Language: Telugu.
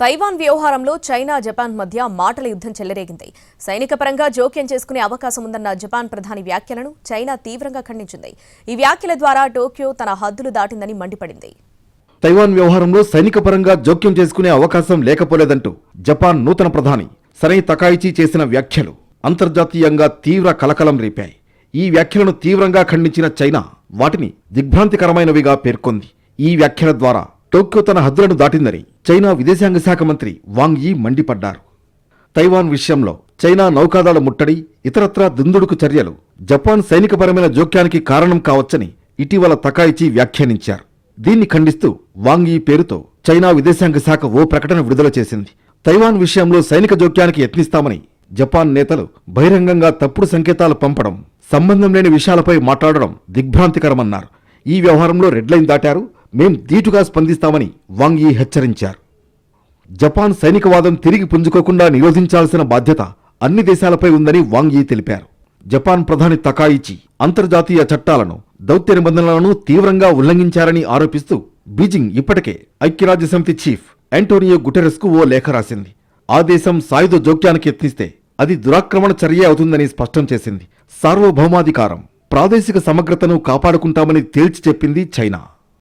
తైవాన్ వ్యవహారంలో చైనా జపాన్ మధ్య మాటల యుద్ధం చెలరేగింది. సైనిక పరంగా జోక్యం చేసుకునే అవకాశం ఉందన్న జపాన్ ప్రధాని వ్యాఖ్యలను చైనా తీవ్రంగా ఖండించింది. ఈ వ్యాఖ్యల ద్వారా టోక్యో తన హద్దులు దాటిందని మండిపడింది. తైవాన్ వ్యవహారంలో సైనిక పరంగా జోక్యం చేసుకునే అవకాశం లేకపోలేదంటూ జపాన్ నూతన ప్రధాని సరై తకాయిచి చేసిన వ్యాఖ్యలు అంతర్జాతీయంగా తీవ్ర కలకలం రేపాయి. ఈ వ్యాఖ్యలను తీవ్రంగా ఖండించిన చైనా వాటిని దిగ్భ్రాంతికరమైనవిగా పేర్కొంది. ఈ వ్యాఖ్యల ద్వారా టోక్యో తన హద్దులను దాటిందని చైనా విదేశాంగ శాఖ మంత్రి వాంగ్ యీ మండిపడ్డారు. తైవాన్ విషయంలో చైనా నౌకాదళ ముట్టడి, ఇతరత్రా దుందుడుకు చర్యలు జపాన్ సైనికపరమైన జోక్యానికి కారణం కావచ్చని ఇటీవల తకాయిచి వ్యాఖ్యానించారు. దీన్ని ఖండిస్తూ వాంగ్ యీ పేరుతో చైనా విదేశాంగ శాఖ ఓ ప్రకటన విడుదల చేసింది. తైవాన్ విషయంలో సైనిక జోక్యానికి యత్నిస్తామని జపాన్ నేతలు బహిరంగంగా తప్పుడు సంకేతాలు పంపడం, సంబంధం లేని విషయాలపై మాట్లాడడం దిగ్భ్రాంతికరమన్నారు. ఈ వ్యవహారంలో రెడ్ లైన్ దాటారు, మేం ధీటుగా స్పందిస్తామని వాంగ్ యీ హెచ్చరించారు. జపాన్ సైనికవాదం తిరిగి పుంజుకోకుండా నిరోధించాల్సిన బాధ్యత అన్ని దేశాలపై ఉందని వాంగ్ యీ తెలిపారు. జపాన్ ప్రధాని తకాయిచి అంతర్జాతీయ చట్టాలను, దౌత్య నిబంధనలను తీవ్రంగా ఉల్లంఘించారని ఆరోపిస్తూ బీజింగ్ ఇప్పటికే ఐక్యరాజ్యసమితి చీఫ్ యాంటోనియో గుటెరెస్కు ఓ లేఖ రాసింది. ఆ దేశం సాయుధ జోక్యానికి యత్నిస్తే అది దురాక్రమణ చర్య అవుతుందని స్పష్టం చేసింది. సార్వభౌమాధికారం, ప్రాదేశిక సమగ్రతను కాపాడుకుంటామని తేల్చి చెప్పింది చైనా.